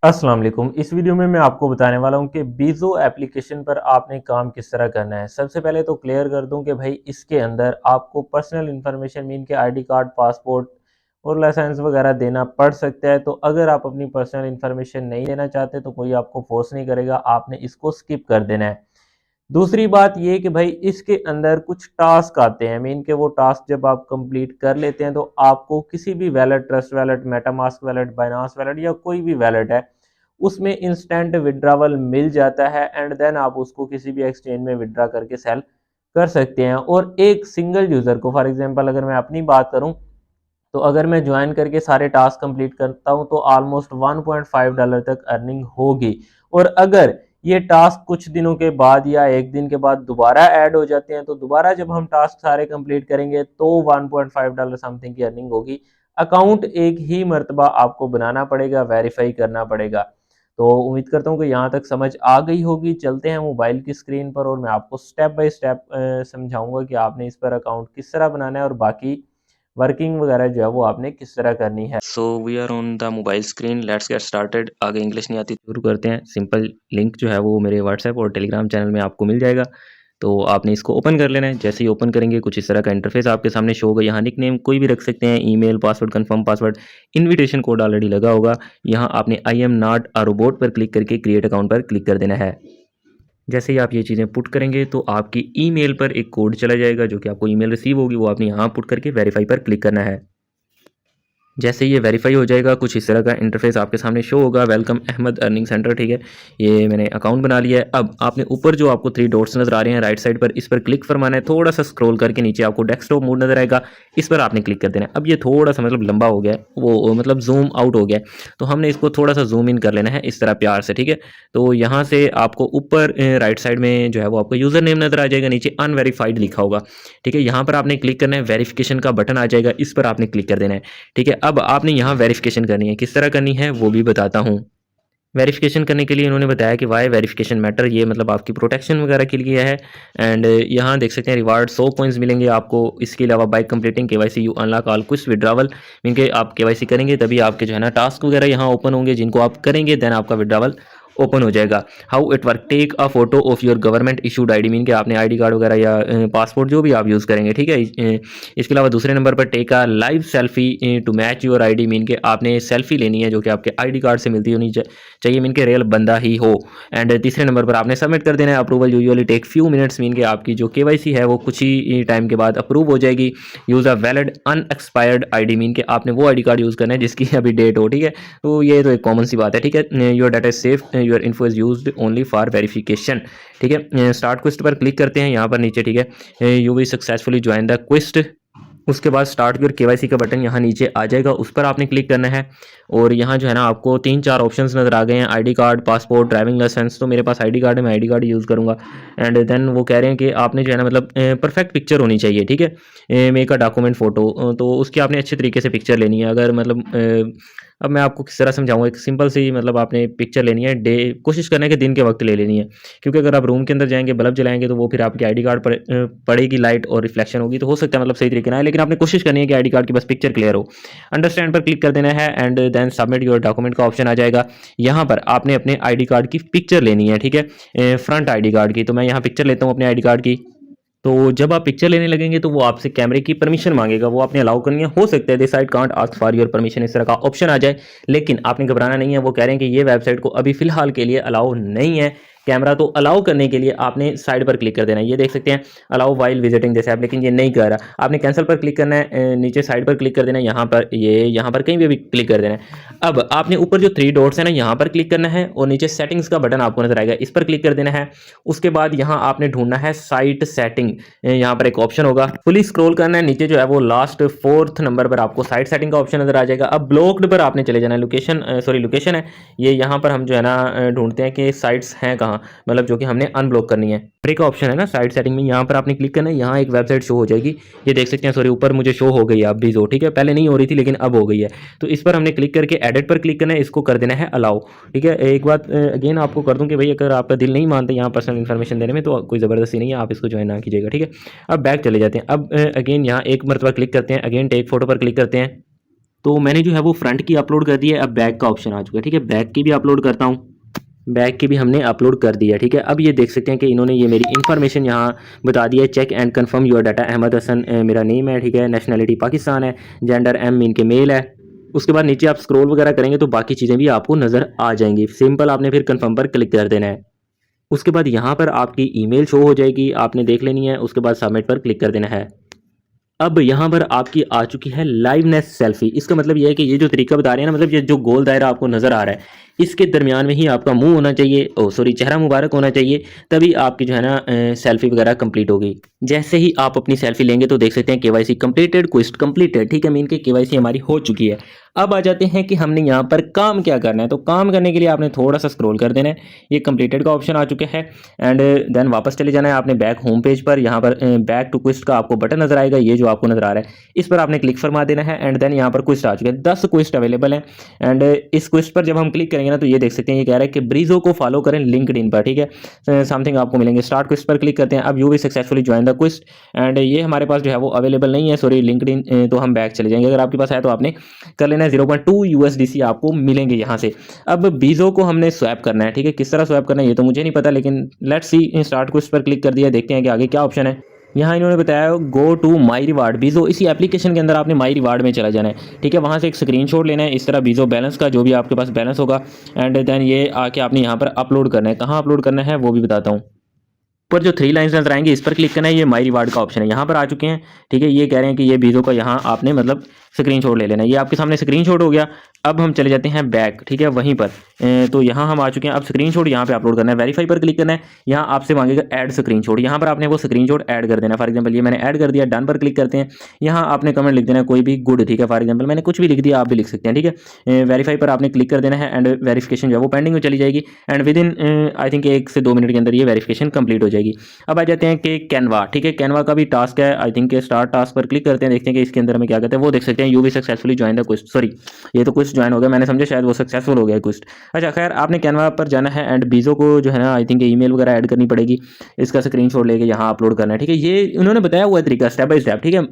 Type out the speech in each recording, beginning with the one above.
अस्सलाम वालेकुम। इस वीडियो में मैं आपको बताने वाला हूँ कि बीज़ो एप्लीकेशन पर आपने काम किस तरह करना है। सबसे पहले तो क्लियर कर दूँ कि भाई इसके अंदर आपको पर्सनल इन्फॉर्मेशन मीन के आईडी कार्ड, पासपोर्ट और लाइसेंस वगैरह देना पड़ सकता है। तो अगर आप अपनी पर्सनल इन्फॉर्मेशन नहीं देना चाहते तो कोई आपको फोर्स नहीं करेगा, आपने इसको स्किप कर देना है। दूसरी बात ये कि भाई इसके अंदर कुछ टास्क आते हैं, मीन के वो टास्क जब आप कंप्लीट कर लेते हैं तो आपको किसी भी wallet, trust wallet, MetaMask wallet, Binance wallet या कोई भी वैलेट है उसमें इंस्टेंट विड्रावल मिल जाता है एंड देन आप उसको किसी भी एक्सचेंज में विड्रा करके सेल कर सकते हैं। और एक सिंगल यूज़र को, फॉर एग्जांपल अगर मैं अपनी बात करूं तो अगर मैं ज्वाइन करके सारे टास्क कंप्लीट करता हूं तो ऑलमोस्ट $1.5 तक अर्निंग होगी। और अगर ये टास्क कुछ दिनों के बाद या एक दिन के बाद दोबारा ऐड हो जाते हैं तो दोबारा जब हम टास्क सारे कंप्लीट करेंगे तो $1.5 समथिंग की अर्निंग होगी। अकाउंट एक ही मरतबा आपको बनाना पड़ेगा, वेरीफाई करना पड़ेगा। तो उम्मीद करता हूँ कि यहाँ तक समझ आ गई होगी। चलते हैं मोबाइल की स्क्रीन पर और मैं आपको स्टेप बाय स्टेप समझाऊंगा कि आपने इस पर अकाउंट किस तरह बनाना है और बाकी वर्किंग वगैरह जो है वो आपने किस तरह करनी है। So we are on the mobile screen, let's get started. आगे इंग्लिश नहीं आती, शुरू करते हैं। सिंपल लिंक जो है वो मेरे व्हाट्सएप और टेलीग्राम चैनल में आपको मिल जाएगा। तो आपने इसको ओपन कर लेना है। जैसे ही ओपन करेंगे कुछ इस तरह का इंटरफेस आपके सामने शो होगा। यहाँ निक नेम कोई भी रख सकते हैं, email, password, confirm password, invitation code already लगा होगा। यहाँ आपने I am not a robot पर क्लिक करके क्रिएट अकाउंट पर क्लिक कर देना है। जैसे ही आप ये चीज़ें पुट करेंगे तो आपकी ईमेल पर एक कोड चला जाएगा, जो कि आपको ईमेल रिसीव होगी, वो आपने यहाँ पुट करके वेरीफाई पर क्लिक करना है। जैसे ये वेरीफाई हो जाएगा कुछ इस तरह का इंटरफेस आपके सामने शो होगा। वेलकम अहमद अर्निंग सेंटर, ठीक है। ये मैंने अकाउंट बना लिया है। अब आपने ऊपर जो आपको 3 डॉट्स नज़र आ रहे हैं राइट साइड पर, इस पर क्लिक फरमाना है। थोड़ा सा स्क्रॉल करके नीचे आपको डेस्कटॉप मोड नज़र आएगा, इस पर आपने क्लिक कर देना है। अब ये थोड़ा सा मतलब लंबा हो गया है, वो मतलब जूम आउट हो गया है, तो हमने इसको थोड़ा सा जूम इन कर लेना है इस तरह प्यार से, ठीक है। तो यहाँ से आपको ऊपर राइट साइड में जो है वो आपको यूज़र नेम नज़र आ जाएगा, नीचे अनवेरीफाइड लिखा होगा, ठीक है। यहाँ पर आपने क्लिक करना है, वेरिफिकेशन का बटन आ जाएगा, इस पर आपने क्लिक कर देना है, ठीक है। अब आपने यहाँ वेरिफिकेशन करनी है, किस तरह करनी है वो भी बताता हूँ। वेरिफिकेशन करने के लिए इन्होंने बताया कि वाई वेरिफिकेशन मैटर, ये मतलब आपकी प्रोटेक्शन वगैरह के लिए है। एंड यहाँ देख सकते हैं रिवार्ड 100 कॉइन्स मिलेंगे आपको। इसके अलावा bye completing KYC you unlock all quick withdrawal, mean के आप केवाईसी करेंगे तभी आपके जो है ना टास्क वगैरह यहाँ ओपन होंगे, जिनको आप करेंगे देन आपका विड्रावल ओपन हो जाएगा। How it work, take a photo of your government issued ID, mean के आपने आईडी कार्ड वगैरह या पासपोर्ट जो भी आप यूज़ करेंगे, ठीक है। इसके अलावा दूसरे नंबर पर take a live selfie to match your ID, mean के आपने सेल्फी लेनी है जो कि आपके आईडी कार्ड से मिलती होनी चाहिए, मीन के रियल बंदा ही हो। एंड तीसरे नंबर पर आपने सबमिट कर देना है। Approval usually take few minutes, mean के आपकी जो केवाईसी है वो कुछ ही टाइम के बाद अप्रूव हो जाएगी। Use a valid unexpired ID, mean के आपने वो आईडी कार्ड यूज़ करना है जिसकी अभी डेट हो, ठीक है। तो ये तो एक कॉमन सी बात है, ठीक है। Your data is safe, your info is used only for verification, ठीक है। स्टार्ट क्विस्ट पर क्लिक करते हैं यहाँ पर नीचे, ठीक है। You will successfully join the quest. उसके बाद स्टार्ट योर केवाईसी का बटन यहाँ नीचे आ जाएगा, उस पर आपने क्लिक करना है। और यहाँ जो है ना आपको 3-4 ऑप्शंस नज़र आ गए हैं, ID card, passport, driving licence. तो मेरे पास आईडी कार्ड है, मैं आईडी कार्ड यूज़ करूँगा। एंड देन वो कह रहे हैं कि आपने जो है ना मतलब परफेक्ट पिक्चर होनी चाहिए, ठीक है। मेक अ डॉक्यूमेंट फ़ोटो, तो उसकी आपने अच्छे तरीके से पिक्चर लेनी है। अगर मतलब अब मैं आपको किस तरह समझाऊंगा, एक सिंपल सी मतलब आपने पिक्चर लेनी है, डे कोशिश करना है कि दिन के वक्त ले लेनी है, क्योंकि अगर आप रूम के अंदर जाएंगे बल्ब जलाएंगे तो वो फिर आपकी आईडी कार्ड पर पड़ेगी लाइट और रिफ्लेक्शन होगी, तो हो सकता है मतलब सही तरीके ना है, लेकिन आपने कोशिश करनी है कि आईडी कार्ड की बस पिक्चर क्लियर हो। अंडरस्टैंड पर क्लिक कर देना है and then submit your document का ऑप्शन आ जाएगा। यहाँ पर आपने अपने आईडी कार्ड की पिक्चर लेनी है, ठीक है, फ्रंट आईडी कार्ड की। तो मैं यहाँ पिक्चर लेता हूँ अपने आईडी कार्ड की। तो जब आप पिक्चर लेने लगेंगे तो वो आपसे कैमरे की परमिशन मांगेगा, वो आपने अलाउ करनी है। हो सकता है this site can't ask for your permission, इस तरह का ऑप्शन आ जाए, लेकिन आपने घबराना नहीं है। वो कह रहे हैं कि ये वेबसाइट को अभी फिलहाल के लिए अलाउ नहीं है कैमरा। तो अलाउ करने के लिए आपने साइड पर क्लिक कर देना है। ये देख सकते हैं allow while visiting this app, लेकिन ये नहीं कर रहा। आपने कैंसिल पर क्लिक करना है, नीचे साइड पर क्लिक कर देना है, यहाँ पर यहाँ पर कहीं भी क्लिक कर देना है। अब आपने ऊपर जो 3 डॉट्स है ना यहाँ पर क्लिक करना है और नीचे सेटिंग्स का बटन आपको नजर आएगा, इस पर क्लिक कर देना है। उसके बाद यहाँ आपने ढूंढना है साइट सेटिंग, यहाँ पर एक ऑप्शन होगा, फुली स्क्रॉल करना है नीचे जो है वो लास्ट 4th नंबर पर आपको साइट सेटिंग का ऑप्शन नजर आ जाएगा। अब ब्लॉक्ड पर आपने चले जाना है, लोकेशन है ये, यहाँ पर हम जो है ना ढूंढते हैं कि साइट्स हैं कहाँ, मतलब जो कि हमने अनब्लॉक करनी है। फ्री का ऑप्शन है ना साइट सेटिंग में, यहाँ पर आपने क्लिक करना है। यहाँ एक वेबसाइट शो हो जाएगी, ये देख सकते हैं, सॉरी ऊपर मुझे शो हो गई है अब भी जो, ठीक है, पहले नहीं हो रही थी लेकिन अब हो गई है। तो इस पर हमने क्लिक करके एडिट पर क्लिक करना है, इसको कर देना है अलाउ, ठीक है। एक बात अगेन आपको कर दूं कि भाई अगर आपका दिल नहीं मानता यहाँ पर्सनल इन्फॉर्मेशन देने में तो कोई ज़बरदस्ती नहीं है, आप इसको ज्वाइन ना कीजिएगा, ठीक है। अब बैक चले जाते हैं। अब अगेन यहाँ एक मरतबा क्लिक करते हैं, अगेन टेक फोटो पर क्लिक करते हैं। तो मैंने जो है वो फ्रंट की अपलोड कर दी है, अब बैक का ऑप्शन आ चुका है। ठीक है, बैक की भी अपलोड करता हूँ, बैक की भी हमने अपलोड कर दिया। ठीक है, अब ये देख सकते हैं कि इन्होंने ये मेरी इन्फॉर्मेशन यहाँ बता दी है। Check and confirm your data, Ahmed Hasan मेरा नेम है। ठीक है, नेशनलिटी पाकिस्तान है, जेंडर एम मीन के मेल है। उसके बाद नीचे आप स्क्रॉल वगैरह करेंगे तो बाकी चीज़ें भी आपको नज़र आ जाएंगी। सिंपल आपने फिर कंफर्म पर क्लिक कर देना है। उसके बाद यहाँ पर आपकी ईमेल शो हो जाएगी, आपने देख लेनी है। उसके बाद सबमिट पर क्लिक कर देना है। अब यहाँ पर आपकी आ चुकी है लाइवनेस सेल्फी। इसका मतलब ये है कि ये जो तरीका बता रहे हैं ना, मतलब ये जो गोल दायरा आपको नज़र आ रहा है, इसके दरमियान में ही आपका मुंह होना चाहिए, ओ सॉरी चेहरा मुबारक होना चाहिए, तभी आपकी जो है ना सेल्फी वगैरह कंप्लीट होगी। जैसे ही आप अपनी सेल्फी लेंगे तो देख सकते हैं केवाईसी कंप्लीटेड, क्वेस्ट कंप्लीटेड। ठीक है, मीन के केवाईसी हमारी हो चुकी है। अब आ जाते हैं कि हमने यहाँ पर काम क्या करना है। तो काम करने के लिए आपने थोड़ा सा स्क्रॉल कर देना है, ये कंप्लीटेड का ऑप्शन आ चुका है। एंड देन वापस चले जाना है आपने बैक होम पेज पर। यहाँ पर बैक टू क्विस्ट का आपको बटन नजर आएगा, ये जो आपको नजर आ रहा है, इस पर आपने क्लिक फरमा देना है। एंड देन यहाँ पर क्विस्ट आ चुके हैं, 10 क्विस्ट अवेलेबल हैं। एंड इस क्विस्ट पर जब हम क्लिक करेंगे ना तो ये देख सकते हैं, ये कह रहा है कि ब्रीजो को फॉलो करें लिंक्डइन पर। ठीक है, समथिंग आपको मिलेंगे। स्टार्ट क्विस्ट पर क्लिक करते हैं। अब यू भी सक्सेसफुली ज्वाइन द क्विस्ट, एंड ये हमारे पास जो है वो अवेलेबल नहीं है, सॉरी लिंक्डइन। तो हम बैक चले जाएंगे, अगर आपके पास है तो आपने कर लेना है। 0.2 USDC आपको मिलेंगे यहाँ से। अब बीजो को हमने स्वैप करना है। ठीक है, किस तरह स्वैप करना है ये तो मुझे नहीं पता, लेकिन लेट्स सी। स्टार्ट क्विस्ट पर क्लिक कर दिया, देखते हैं कि आगे क्या ऑप्शन है। यहाँ इन्होंने बताया गो टू माई रिवार्ड बीजो, इसी एप्लीकेशन के अंदर आपने माई रिवार्ड में चला जाना है। ठीक है, वहाँ से एक स्क्रीनशॉट लेना है इस तरह बीजो बैलेंस का, जो भी आपके पास बैलेंस होगा। एंड देन ये आके आपने यहाँ पर अपलोड करना है। कहाँ अपलोड करना है वो भी बताता हूँ। ऊपर जो 3 लाइन्स नजर आएंगे इस पर क्लिक करना है, ये माई रिवार्ड का ऑप्शन है, यहाँ पर आ चुके हैं। ठीक है, ये कह रहे हैं कि ये बीजो का यहाँ आपने मतलब स्क्रीनशॉट ले लेना है। ये आपके सामने स्क्रीनशॉट हो गया। अब हम चले जाते हैं बैक। ठीक है, वहीं पर तो यहाँ हम आ चुके हैं। अब स्क्रीनशॉट यहाँ पे अपलोड करना है, वेरीफाई पर क्लिक करना है। यहाँ आपसे मांगेगा ऐड स्क्रीनशॉट, यहाँ पर आपने वो स्क्रीनशॉट ऐड कर देना है। फॉर एग्जांपल ये मैंने ऐड कर दिया, डन पर क्लिक करते हैं। यहाँ आपने कमेंट लिख देना है कोई भी गुड। ठीक है, फॉर एग्जाम्पल मैंने कुछ भी लिख दिया, आप भी लिख सकते हैं। ठीक है, वेरीफाई पर आपने क्लिक कर देना है एंड वेरिफिकेशन जो है वो पेंडिंग में चली जाएगी। And with in I think 1 से 2 मिनट के अंदर ये वेरिफिकेशन कंप्लीट हो जाएगी। अब आ जाते हैं कि कैनवा। ठीक है, कैनवा का भी टास्क है, आई थिंक स्टार्ट टास्क पर क्लिक करते हैं, देखते हैं कि इसके अंदर हमें क्या कहते हैं। वो देख सकते हैं यू भी सक्सेसफुली ज्वाइन द क्विस्ट, सॉरी ये तो क्विस्ट ज्वाइन हो गया, मैंने समझा शायद वो सक्सेसफुल हो गया क्विस्ट। अच्छा खैर, आपने कैनवा पर जाना है एंड बीजो को जो है ना आई थिंक ईमेल वगैरह ऐड करनी पड़ेगी, इसका स्क्रीनशॉट लेके यहाँ अपलोड करना है। ठीक है, ये उन्होंने बताया हुआ तरीका स्टेप बाय स्टेप। ठीक है,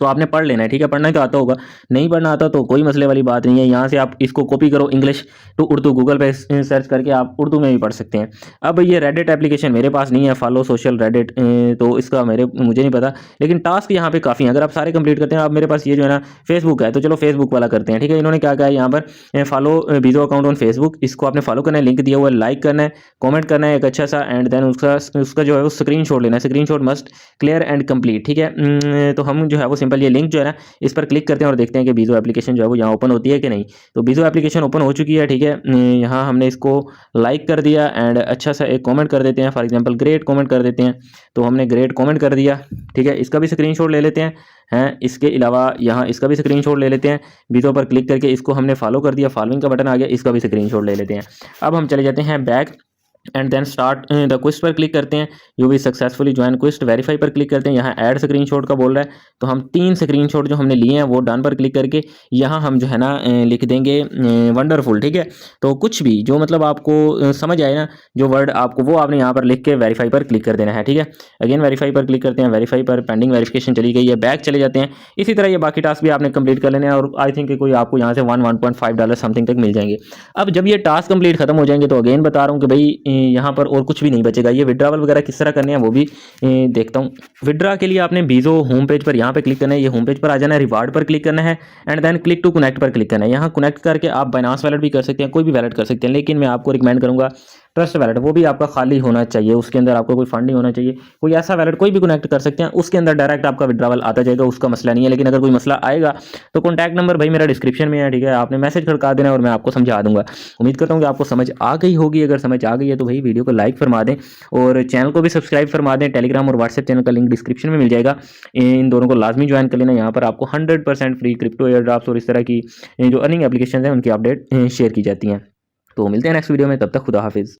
तो आपने पढ़ लेना है। ठीक है, पढ़ना तो आता होगा, नहीं पढ़ना आता तो कोई मसले वाली बात नहीं है। यहाँ से आप इसको कॉपी करो इंग्लिश टू उर्दू, गूगल पे सर्च करके आप उर्दू में भी पढ़ सकते हैं। अब ये रेडिट एप्लीकेशन मेरे पास नहीं है, फॉलो सोशल रेडिट, तो इसका मुझे नहीं पता, लेकिन टास्क यहाँ पे काफ़ी हैं। अगर आप सारे कंप्लीट करते हैं, अब मेरे पास ये जो है ना फेसबुक है, तो चलो फेसबुक वाला करते हैं। ठीक है, इन्होंने क्या कहा है यहाँ पर, फॉलो बीजो अकाउंट ऑन फेसबुक, इसको आपने फॉलो करना है, लिंक दिया हुआ है, लाइक करना है, कॉमेंट करना है एक अच्छा सा, एंड देन उसका जो है वो स्क्रीन लेना है। Screen must clear and complete. ठीक है, तो हम जो है वो सिंपल ये लिंक जो है ना इस पर क्लिक करते हैं और देखते हैं कि बीजो एप्लीकेशन जो है वो यहाँ ओपन होती है कि नहीं। तो बीजो एप्लीकेशन ओपन हो चुकी है। ठीक है, यहाँ हमने इसको लाइक कर दिया एंड अच्छा सा एक कमेंट कर देते हैं, फॉर एग्जांपल ग्रेट कमेंट कर देते हैं। तो हमने ग्रेट कमेंट कर दिया। ठीक है, इसका भी स्क्रीनशॉट ले लेते हैं इसके अलावा यहाँ इसका भी स्क्रीनशॉट ले लेते हैं। बीजो पर क्लिक करके इसको हमने फॉलो कर दिया, फॉलोइंग का बटन आ गया, इसका भी स्क्रीनशॉट ले लेते हैं। अब हम चले जाते हैं back and then start the quest पर क्लिक करते हैं। यू भी सक्सेसफुली ज्वाइन क्विस्ट, वेरीफाई पर क्लिक करते हैं। यहाँ ऐड स्क्रीनशॉट का बोल रहा है, तो हम 3 स्क्रीनशॉट जो हमने लिए हैं वो डन पर क्लिक करके यहाँ हम जो है ना लिख देंगे वंडरफुल। ठीक है, तो कुछ भी जो मतलब आपको समझ आए ना जो वर्ड आपको, वो आपने यहाँ पर लिख के वेरीफाई पर क्लिक कर देना है। ठीक है, अगेन वेरीफाई पर क्लिक करते हैं, वेरीफाई पर पेंडिंग वेरिफिकेशन चली गई है, बैक चले जाते हैं। इसी तरह ये बाकी टास्क भी आपने कंप्लीट कर लेने हैं और आई थिंक कोई आपको यहाँ से $1.5 समथिंग तक मिल जाएंगे। अब जब ये टास्क कंप्लीट खत्म हो जाएंगे तो अगेन बता रहा हूँ कि भाई यहाँ पर और कुछ भी नहीं बचेगा। ये विड्रावल वगैरह किस तरह करने हैं वो भी देखता हूँ। विड्रा के लिए आपने बीजो होम पेज पर यहाँ पे क्लिक करना है, ये होम पेज पर आ जाना है, रिवार्ड पर क्लिक करना है and then click to connect पर क्लिक करना है। यहाँ कनेक्ट करके आप बाइनांस वैलेट भी कर सकते हैं, कोई भी वैलेट कर सकते हैं, लेकिन मैं आपको रिकमेंड करूँगा ट्रस्ट वैलेट, वो भी आपका खाली होना चाहिए, उसके अंदर आपको कोई फंड नहीं होना चाहिए। कोई ऐसा वैलेट कोई भी कनेक्ट कर सकते हैं, उसके अंदर डायरेक्ट आपका विड्रावल आता जाएगा, उसका मसला नहीं है। लेकिन अगर कोई मसला आएगा तो कॉन्टैक्ट नंबर भाई मेरा डिस्क्रिप्शन में है। ठीक है, आपने मैसेज खड़का देना और मैं आपको समझा दूंगा। उम्मीद करता हूँ कि आपको समझ आ गई होगी। अगर समझ आ गई है तो भाई वीडियो को लाइक फरमा दें और चैनल को भी सब्सक्राइब फरमा दें। टेलीग्राम और व्हाट्सएप चैनल का लिंक डिस्क्रिप्शन में मिल जाएगा, इन दोनों को लाजमी ज्वाइन कर लेना। यहाँ पर आपको 100% फ्री क्रिप्टो एयर ड्रॉप्स और इस तरह की जो अर्निंग एप्लीकेशन हैं उनकी अपडेट शेयर की जाती हैं। तो मिलते हैं नेक्स्ट वीडियो में, तब तक खुदा हाफिज़।